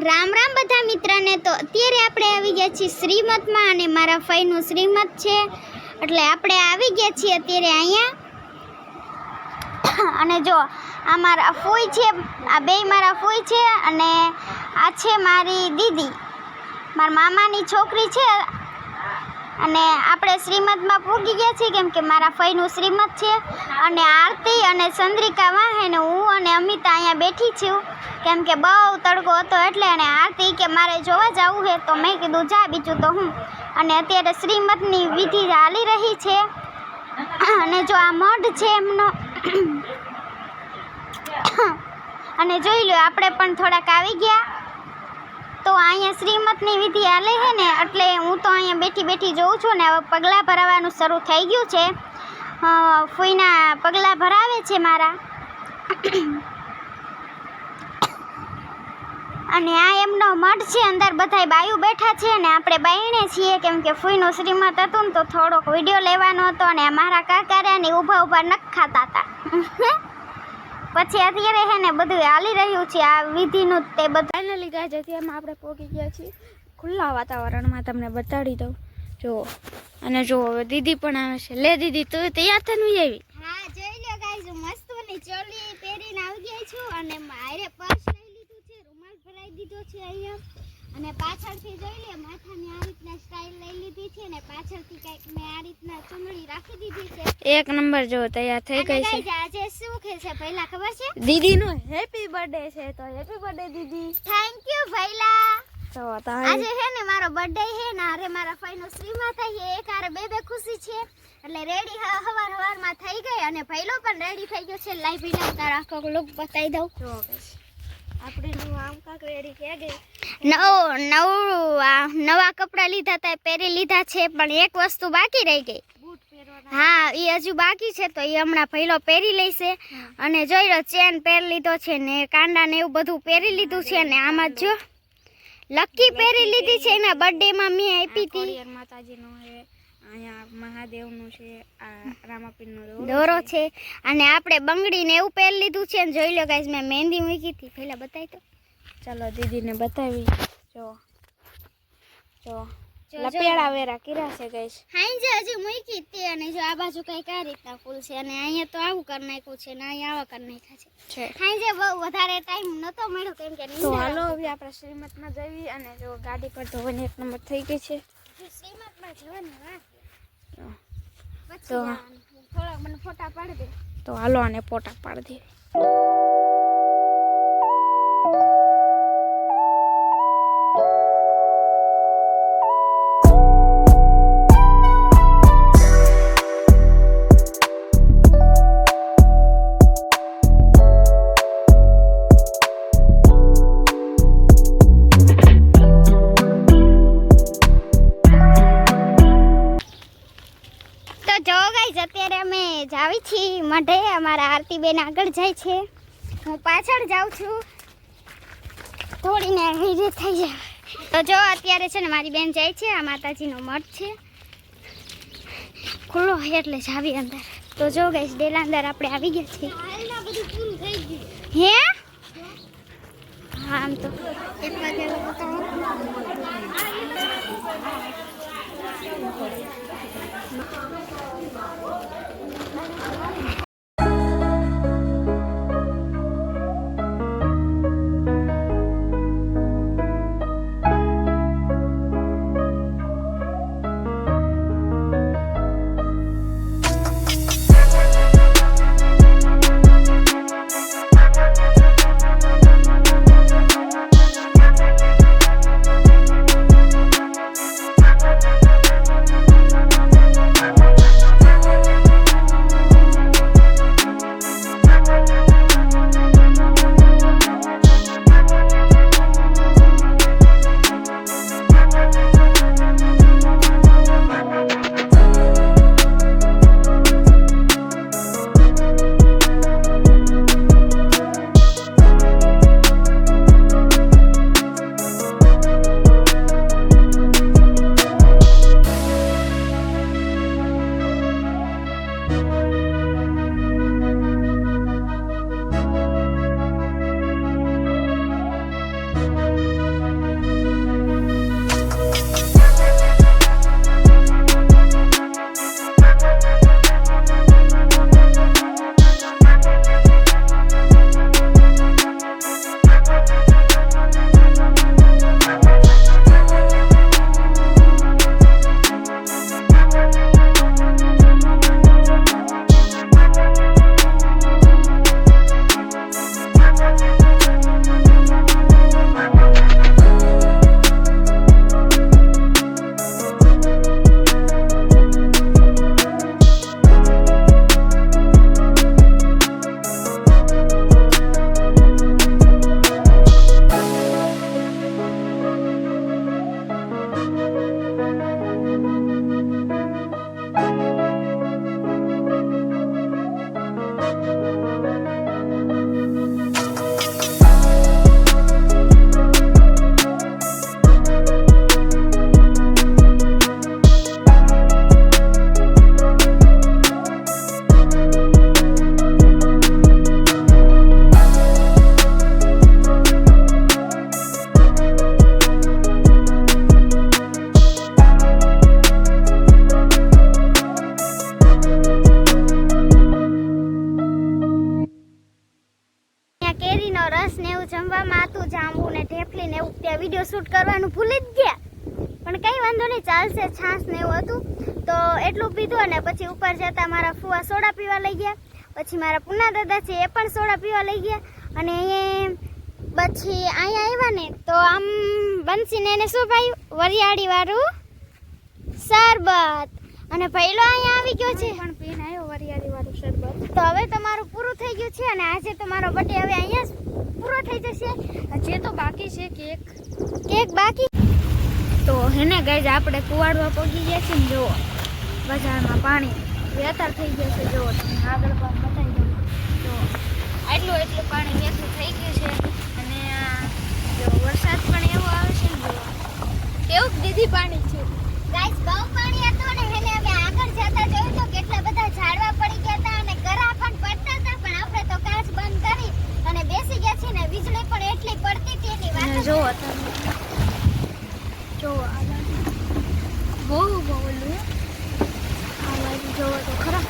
રામ રામ બધા મિત્રને. તો અત્યારે આપણે આવી ગયા છીએ શ્રીમતમાં અને મારા ફઈનું શ્રીમત છે એટલે આપણે આવી ગયા છીએ અત્યારે અહીંયા. અને જો આ મારા ફોઈ છે, આ બે મારા ફોઈ છે અને આ છે મારી દીદી, મારા મામાની છોકરી છે. અને આપણે શ્રીમતમાં પૂગી ગયા છીએ કેમ કે મારા ફઈનું શ્રીમત છે. અને આરતી અને ચંદ્રિકા વાહે ને હું અને અમિતા અહીંયા બેઠી છું કેમ કે બહુ તડકો હતો એટલે. અને આરતી કે મારે જોવા જવું છે તો મેં કીધું જા, બીજું તો હું. અને અત્યારે શ્રીમતની વિધિ ચાલી રહી છે. અને જો આ મઢ છે એમનો અને જોઈ લો આપણે પણ થોડાક આવી ગયા. તો અહીંયા શ્રીમતની વિધિ હાલે છે ને એટલે હું તો અહીંયા બેઠી બેઠી જોઉં છું ને. હવે પગલાં ભરાવાનું શરૂ થઈ ગયું છે. ફૂઈના પગલાં ભરાવે છે મારા. અને આ એમનો મઠ છે, અંદર બધાય બાયું બેઠા છે અને આપણે બાયણે છીએ કેમ કે ફૂઈનું શ્રીમત હતું ને તો થોડોક વિડીયો લેવાનો હતો. અને મારા કાકારા ને ઊભા ઊભા નખ ખાતા હતા. પછી અત્યારે છે ને બધું હાલી રહ્યું છે આ વિધિનું તે બધું. ફાઇનલી ગાઈસ અત્યારમાં આપણે પહોંચી ગયા છીએ ખુલ્લા વાતાવરણમાં. તમને બતાડી દઉં જો. અને જો હવે દીદી પણ આવે છે. લે દીદી, તું તૈયાર થઈને આવી? હા, જોઈ લો ગાઈસ, હું મસ્ત ની ચોલી પહેરીને આવી ગઈ છું અને મારે પર્સ લઈ લીધું છે, રૂમાલ ભરાઈ દીધો છે અહીંયા. અને પાછળથી જોઈ લે માથાની આ રીતના સ્ટાઈલ લઈ લીધી છે ને પાછળથી કંઈક મેં આ રીતના ચુંદડી રાખી દીધી છે. એક નંબર જો તૈયાર થઈ ગઈ છે. આજે શું કે છે પહેલા ખબર છે? દીદીનો હેપી બર્થડે છે. તો હેપી બર્થડે દીદી. થેન્ક યુ ભૈલા. તો આજે છે ને મારો બર્થડે છે ને અરે મારા ફઈનો શ્રીમત છે. એક આરે બે ખુશી છે એટલે રેડી હવારમાં થઈ ગઈ. અને ભૈલો પણ રેડી થઈ ગયો છે. લાઈ ભૈલા તારા આખો લુક બતાવી દઉં. જો આપણે આમ કાક રેડી થઈ ગઈ. નવા કપડા લીધા હતા પહેરી લીધા છે પણ એક વસ્તુ બાકી રહી ગઈ. હા, એ હજુ બાકી છે તો એ હમણાં ભૈલો પહેરી લેશે. અને જોઈ લો ચેન પહેરી લીધો છે ને કાંડા ને એવું બધું પહેરી લીધું છે. ને આમાં જો લકી પહેરી લીધી છે. એના બર્થડેમાં મેં આપી હતી. માતાજીનો છે, અહીંયા મહાદેવનું છે, આ રામાપીરનો દોરો છે. અને આપણે બંગડી ને એવું પહેરી લીધું છે. જોઈ લો ગાઈસ, મેં મહેંદી મૂકી હતી. પહેલા બતાવી તો ચાલો દીદીને બતાવી. જો જો લપેડા વેરા કર્યા છે ગાઈસ. હાઈ જે હજી મૂકી હતી. અને જો આ બાજુ કઈક આ રીતના ફૂલ છે અને અહીંયા તો આવું કરી નાખ્યું છે ને અહીંયા આવા કરી નાખ્યા છે. હાઈ જે બહુ વધારે ટાઈમ નતો મળ્યો કેમ કે તો હાલો હવે આપણે શ્રીમતમાં જઈએ. અને જો ગાડી પર ધોવાની એક નંબર થઈ ગઈ છે. શ્રીમતમાં જવાની વાત તો થોડા મને ફોટા પાડી દે. તો હાલો અને ફોટા પાડી દે. અત્યારે અમે જાવી છીએ મઢે. અમારા આરતીબેન આગળ જાય છે, હું પાછળ જાઉં છું. થોડીને વિજય થઈ જાય. તો જો અત્યારે છે ને મારી બેન જાય છે. આ માતાજીનો મઠ છે, ખુલ્લો હોય એટલે જાવી અંદર. તો જો ગાઈસ ડેલા અંદર આપણે આવી ગયા છીએ. હે હા, આમ તો એક વાગે ત્યાં વિડીયો શૂટ કરવાનું ભૂલી જ ગયા, પણ કંઈ વાંધો નહીં, ચાલશે. છાશ ને એવું હતું તો એટલું પીધું અને પછી ઉપર જતા મારા ફુવા સોડા પીવા લઈ ગયા. પછી મારા પુના દાદા છે એ પણ સોડા પીવા લઈ ગયા. અને પછી અહીંયા આવ્યા ને તો આમ બંસીને એને શું ભાઈ વરિયાળી વાળું શરબત, અને પહેલો અહીંયા આવી ગયો છે પણ પીને આવ્યો વરિયાળી વાળું શરબત. તો હવે તો મારું પૂરું થઈ ગયું છે અને આજે તો મારો બર્થડે હવે અહીંયા જ પૂરો થઈ જશે. હજી તો બાકી છે કેક બાકી. તો હેને ગાઈઝ આપણે કુવાડવા પહોંચી ગયા છે ને જુઓ બજારમાં પાણી વેતર થઈ ગયું છે. જુઓ તમે આગળ પણ બતાવી દઉં, જુઓ એટલું પાણી વેતું થઈ ગયું છે. અને જો વરસાદ પણ એવો આવે છે ને, જુઓ કેવું દીદી પાણી છે. ગાઈસ બહુ પાણી હતું અને હેને અમે આગળ જતા જોયું તો કેટલા બધા ઝાડવા પડી ગયા હતા અને ગરા પણ પડતા હતા, પણ આપણે તો કાચ બંધ કરી અને બેસી ગયા છીએ ને વીજળી પણ એટલી પડતી હતી એની વાત જ જુઓ તમે, જુઓ બહુ બોલું આ બાજુ જુઓ તો ખરા.